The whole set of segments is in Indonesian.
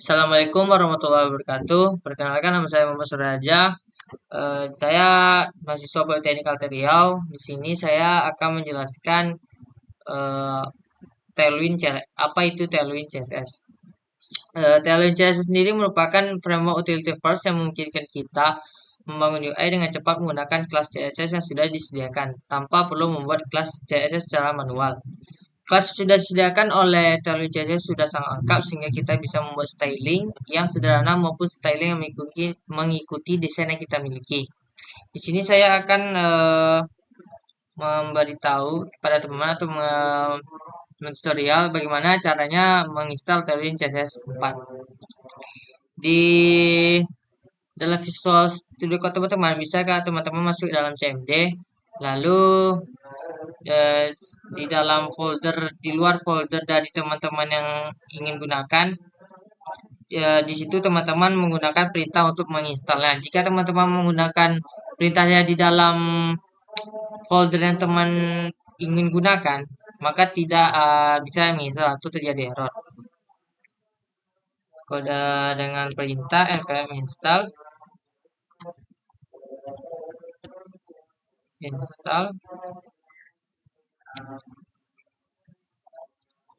Assalamualaikum warahmatullahi wabarakatuh. Perkenalkan nama saya Muhammad Suraja. Saya mahasiswa Politeknik Riau. Di sini saya akan menjelaskan eh, Tailwind apa itu Tailwind CSS. Tailwind CSS sendiri merupakan framework utility first yang memungkinkan kita membangun UI dengan cepat menggunakan kelas CSS yang sudah disediakan tanpa perlu membuat kelas CSS secara manual. Kelas sudah disediakan oleh Tailwind CSS sudah sangat lengkap sehingga kita bisa membuat styling yang sederhana maupun styling yang mengikuti desain yang kita miliki. Di sini saya akan memberitahu kepada teman-teman atau tutorial bagaimana caranya menginstal Tailwind CSS 4. Di dalam Visual Studio Code teman-teman, bisakah teman-teman masuk dalam CMD, lalu eh, di dalam folder, di luar folder dari teman-teman yang ingin gunakan, di situ teman-teman menggunakan perintah untuk menginstalnya. Jika teman-teman menggunakan perintahnya di dalam folder yang teman ingin gunakan, maka tidak bisa menginstal atau terjadi error. Kode dengan perintah npm install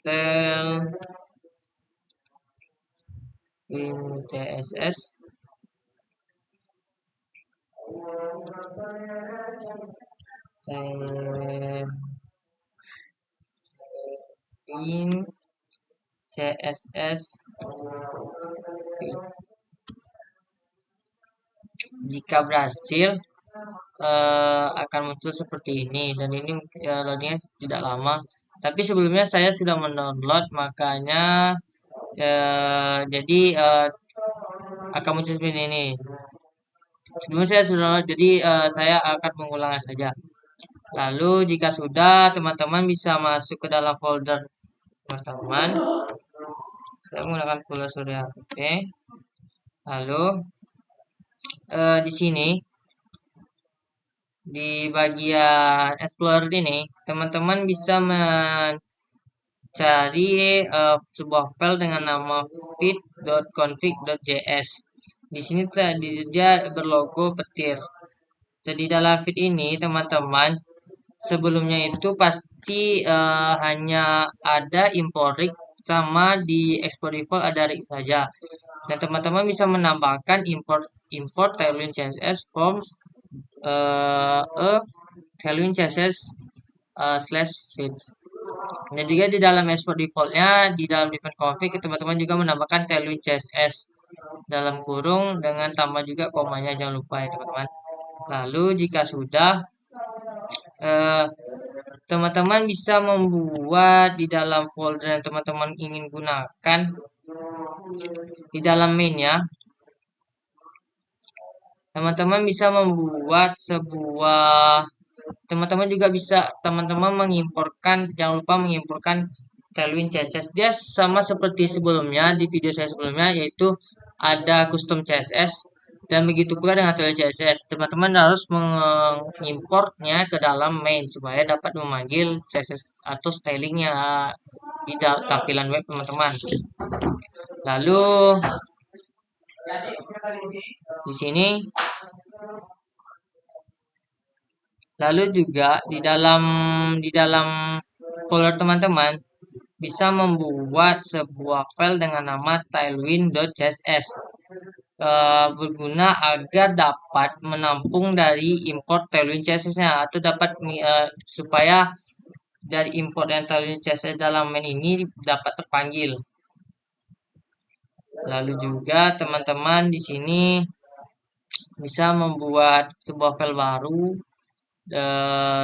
Tailwind CSS Tailwind CSS. Jika berhasil akan muncul seperti ini, dan ini loadingnya tidak lama. Tapi sebelumnya saya sudah mendownload, makanya jadi akan muncul seperti ini. Sebelumnya saya sudah download, jadi saya akan mengulangnya saja. Lalu jika sudah, teman-teman bisa masuk ke dalam folder teman-teman. Saya menggunakan folder Surya app. Lalu di sini di bagian Explorer ini, teman-teman bisa mencari sebuah file dengan nama feed.config.js. Di sini dia berlogo petir. Dan di dalam feed ini, teman-teman, sebelumnya itu pasti hanya ada import rig sama di export default ada rig saja. Dan teman-teman bisa menambahkan import Tailwind CSS from Tailwind CSS /feed. Dan juga di dalam export defaultnya, di dalam define config, teman-teman juga menambahkan Tailwind CSS dalam kurung dengan tambah juga komanya, jangan lupa ya teman-teman. Lalu jika sudah, teman-teman bisa membuat di dalam folder yang teman-teman ingin gunakan di dalam mainnya. Teman-teman bisa membuat sebuah, teman-teman juga bisa mengimporkan, jangan lupa mengimporkan Tailwind CSS. Dia sama seperti sebelumnya di video saya sebelumnya, yaitu ada custom CSS dan begitu pula dengan Tailwind CSS. Teman-teman harus mengimportnya ke dalam main supaya dapat memanggil CSS atau stylingnya di tampilan web teman-teman. Lalu di sini, lalu juga di dalam folder teman-teman bisa membuat sebuah file dengan nama tailwind.css berguna agar dapat menampung dari import Tailwind CSS-nya atau dapat supaya dari import dan Tailwind CSS dalam main ini dapat terpanggil. Lalu juga teman-teman di sini bisa membuat sebuah file baru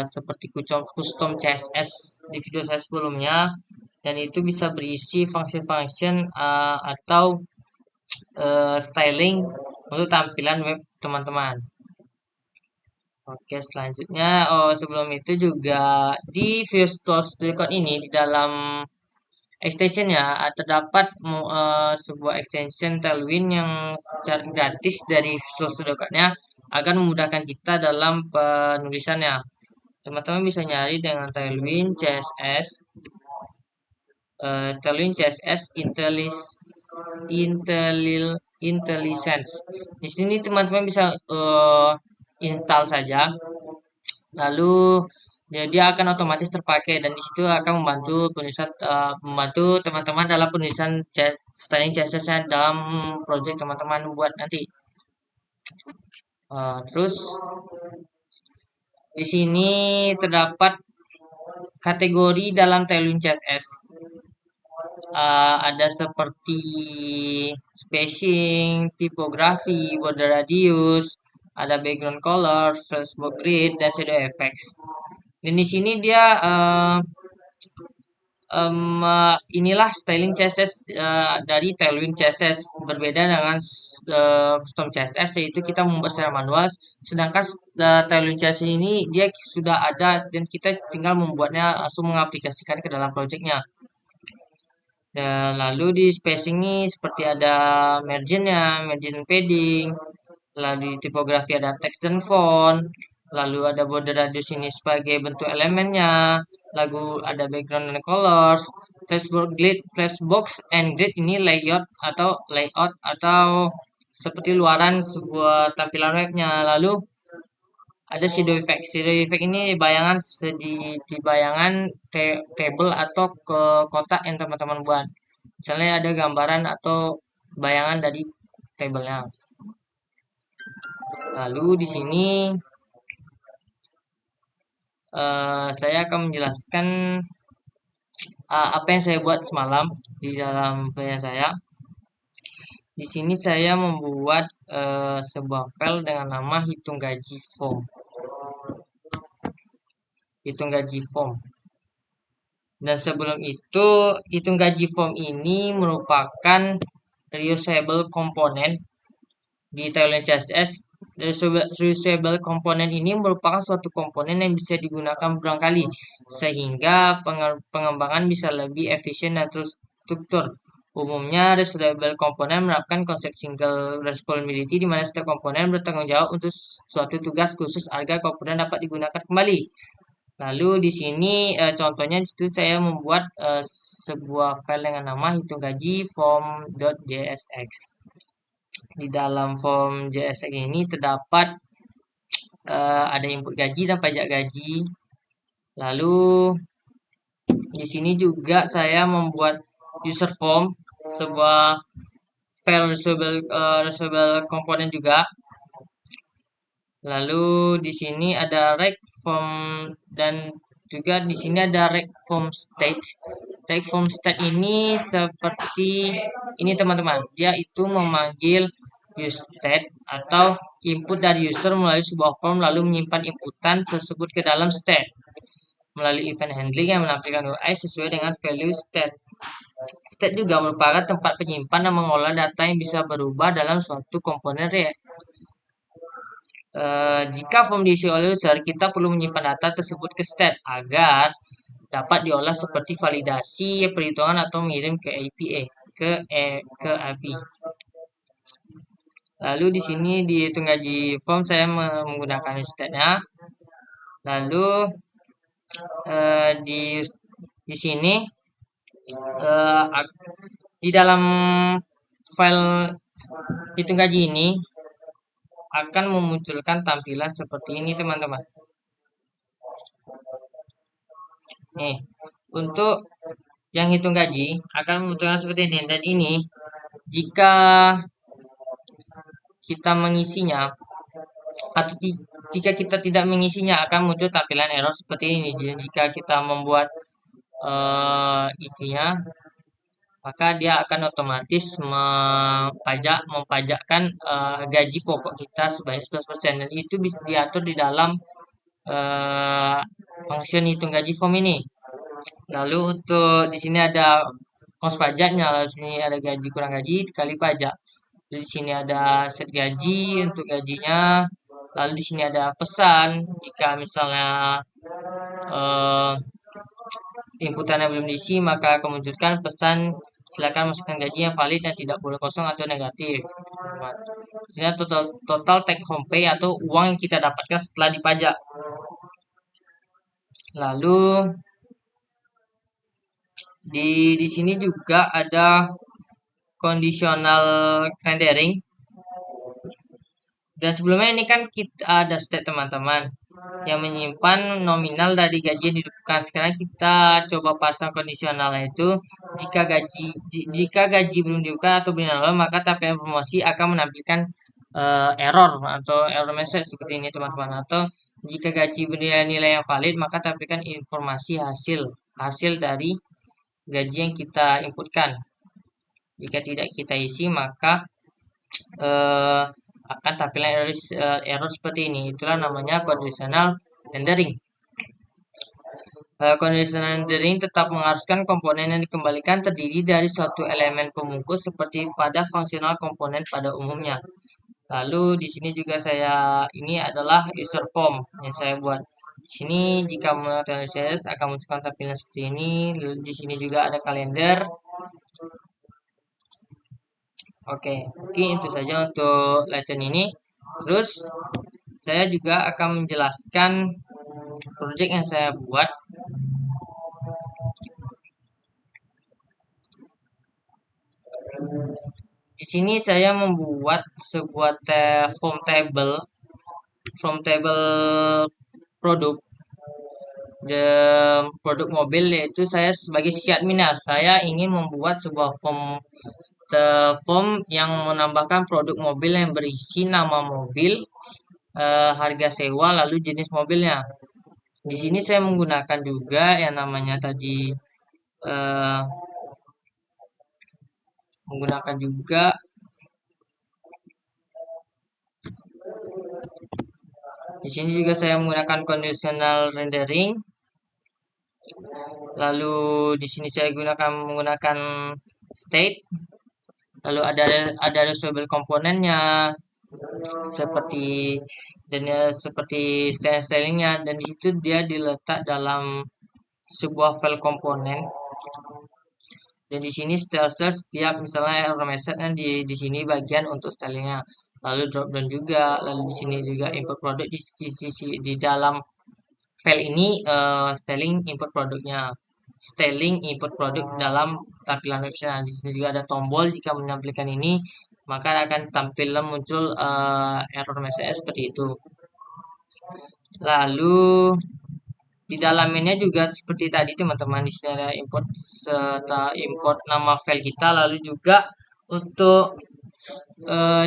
seperti custom CSS di video saya sebelumnya, dan itu bisa berisi function-function atau styling untuk tampilan web teman-teman. Oke, selanjutnya sebelum itu juga di Visual Studio Code ini di dalam extensionnya terdapat sebuah extension Tailwind yang secara gratis dari Visual Studio Code-nya agar memudahkan kita dalam penulisannya. Teman-teman bisa nyari dengan Tailwind CSS Tailwind CSS IntelliSense. Di sini teman-teman bisa install saja, lalu dia akan otomatis terpakai dan di situ akan membantu teman-teman dalam penulisan styling CSS-nya dalam project teman-teman buat nanti. Terus di sini terdapat kategori dalam Tailwind CSS. Ada seperti spacing, tipografi, border radius, ada background color, flashbox grid, dan shadow effects. Dan di sini dia inilah styling CSS dari Tailwind CSS, berbeda dengan custom CSS, yaitu kita membuat secara manual, sedangkan Tailwind CSS ini dia sudah ada dan kita tinggal membuatnya, langsung mengaplikasikan ke dalam projectnya. Dan lalu di spacing ini seperti ada margin padding, lalu di tipografi ada text dan font, lalu ada border radius ini sebagai bentuk elemennya, lalu ada background dan colors, flashbox and grid ini layout atau seperti luaran sebuah tampilan webnya. Lalu ada shadow effect. Shadow effect ini bayangan di bayangan table atau ke kotak yang teman-teman buat. Misalnya ada gambaran atau bayangan dari tabelnya. Lalu di sini saya akan menjelaskan apa yang saya buat semalam di dalam plan saya. Di sini saya membuat sebuah file dengan nama hitung gaji form. Hitung gaji form. Dan sebelum itu, hitung gaji form ini merupakan reusable komponen di Tailwind CSS. Reusable komponen ini merupakan suatu komponen yang bisa digunakan berulang kali, sehingga pengembangan bisa lebih efisien dan terstruktur. Umumnya, reusable komponen menerapkan konsep single responsibility, di mana setiap komponen bertanggung jawab untuk suatu tugas khusus agar komponen dapat digunakan kembali. Lalu di sini contohnya di situ saya membuat sebuah file dengan nama hitung gaji form.jsx. Di dalam form JSX ini terdapat ada input gaji dan pajak gaji. Lalu di sini juga saya membuat user form, sebuah file reusable komponen juga. Lalu di sini ada rect form dan juga di sini ada rect form state. Rect form state ini seperti ini teman-teman. Dia itu memanggil useState atau input dari user melalui sebuah form lalu menyimpan inputan tersebut ke dalam state melalui event handling yang menampilkan UI sesuai dengan value state. State juga merupakan tempat penyimpan dan mengolah data yang bisa berubah dalam suatu komponen React. Jika form diisi oleh user, kita perlu menyimpan data tersebut ke state agar dapat diolah seperti validasi, perhitungan atau mengirim ke API. Ke API. Lalu di sini di hitung gaji form saya menggunakan state-nya. Lalu di sini di dalam file hitung gaji ini akan memunculkan tampilan seperti ini teman-teman. Nih, untuk yang hitung gaji akan memunculkan seperti ini, dan ini jika kita mengisinya atau jika kita tidak mengisinya akan muncul tampilan error seperti ini. Jika kita membuat isinya, maka dia akan otomatis mempajakkan gaji pokok kita sebanyak 11%, dan itu bisa diatur di dalam function hitung gaji form ini. Lalu untuk di sini ada kos pajaknya, lalu di sini ada gaji kurang gaji dikali pajak. Di sini ada set gaji untuk gajinya. Lalu di sini ada pesan jika misalnya inputannya belum diisi maka akan munculkan pesan silakan masukkan gaji yang valid dan tidak boleh kosong atau negatif. Di sini total take home pay atau uang yang kita dapatkan setelah dipajak. Lalu Di sini juga ada conditional rendering. Dan sebelumnya ini kan kita ada state teman-teman yang menyimpan nominal dari gaji yang dihidupkan. Sekarang kita coba pasang kondisionalnya itu jika gaji belum dihidupkan atau belum nol, maka tabel informasi akan menampilkan error atau error message seperti ini teman-teman. Atau jika gaji bernilai nilai yang valid, maka tampilkan informasi hasil dari gaji yang kita inputkan. Jika tidak kita isi, maka eh, akan tampilan error seperti ini. Itulah namanya conditional rendering. Conditional rendering tetap mengharuskan komponen yang dikembalikan terdiri dari suatu elemen pembungkus seperti pada fungsional komponen pada umumnya. Lalu di sini juga ini adalah user form yang saya buat. Di sini jika menggunakan CSS akan munculkan tampilan seperti ini. Lalu di sini juga ada kalender. Oke, mungkin itu saja untuk lesson ini. Terus saya juga akan menjelaskan project yang saya buat. Di sini saya membuat sebuah form table produk produk mobil, yaitu saya sebagai sisi admin. Saya ingin membuat sebuah form yang menambahkan produk mobil yang berisi nama mobil, harga sewa, lalu jenis mobilnya. Di sini saya menggunakan juga yang namanya tadi menggunakan juga di sini juga saya menggunakan conditional rendering. Lalu di sini saya menggunakan state. Lalu ada reusable komponennya seperti seperti stylingnya, dan di situ dia diletak dalam sebuah file komponen. Dan di sini style setiap misalnya error message di sini bagian untuk stylingnya. Lalu drop down juga, lalu di sini juga import produk di dalam file ini styling input produknya. Styling input produk dalam tampilan website. Nah, di sini juga ada tombol jika menampilkan ini, maka akan muncul error message seperti itu. Lalu di dalamnya juga seperti tadi teman-teman, di sini ada import serta import nama file kita. Lalu juga untuk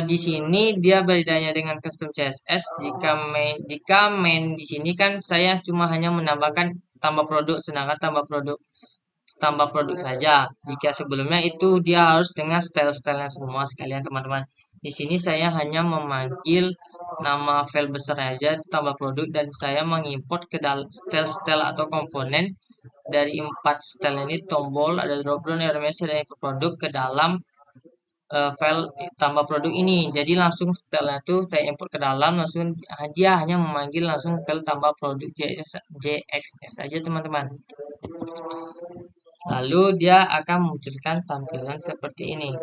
di sini dia bedanya dengan custom CSS. Jika main di sini kan saya cuma hanya menambahkan tambah produk, sedangkan tambah produk saja. Jika sebelumnya itu dia harus dengan style-stylenya semua sekalian teman-teman. Di sini saya hanya memanggil nama file besar saja tambah produk, dan saya mengimport ke dalam style atau komponen dari 4 style ini, tombol, ada drop down, RMS, dan import produk ke dalam file tambah produk ini. Jadi langsung setelah itu saya import ke dalam, langsung dia hanya memanggil langsung file tambah produk JXS saja teman-teman. Lalu dia akan memunculkan tampilan seperti ini.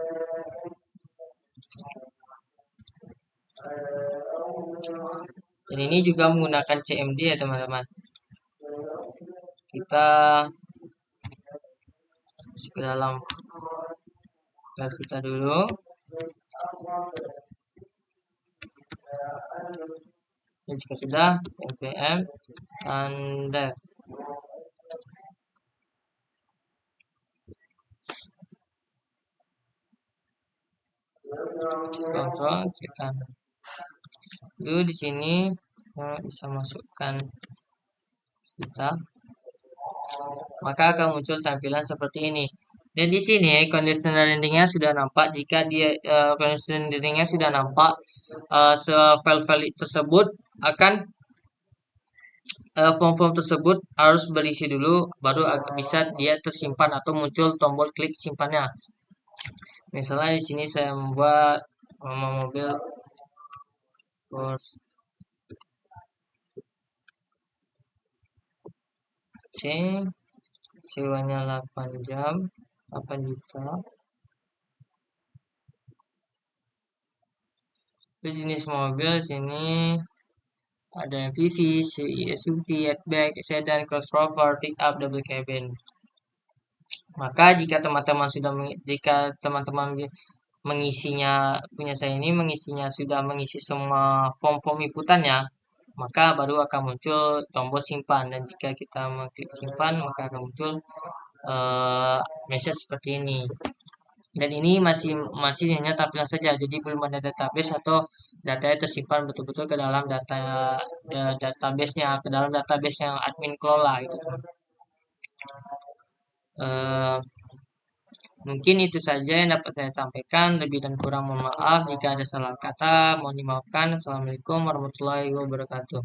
Dan ini juga menggunakan CMD ya teman-teman. Kita masuk ke dalam file kita dulu. Dan jika sudah, npm tanda. Kontrol tekan. Lalu di sini bisa masukkan kita, maka akan muncul tampilan seperti ini. Dan di sini conditional renderingnya sudah nampak. Jika dia conditional renderingnya sudah nampak, file-file tersebut akan form-form tersebut harus berisi dulu, baru bisa dia tersimpan atau muncul tombol klik simpannya. Misalnya di sini saya membuat nama mobil C, sewanya 8 jam, 8 juta. Itu jenis mobil sini ada MPV, SUV, hatchback, sedan, crossover, pickup, double cabin. Maka jika teman-teman mengisinya punya saya ini mengisinya sudah mengisi semua form-form inputannya, maka baru akan muncul tombol simpan dan jika kita mengklik simpan maka akan muncul message seperti ini. Dan ini masih masih hanya tampilan saja, jadi belum ada database atau datanya tersimpan betul-betul ke dalam database-nya, ke dalam database yang admin kelola gitu. Eh, Mungkin itu saja yang dapat saya sampaikan. Lebih dan kurang mohon maaf jika ada salah kata. Mohon dimaafkan. Assalamualaikum warahmatullahi wabarakatuh.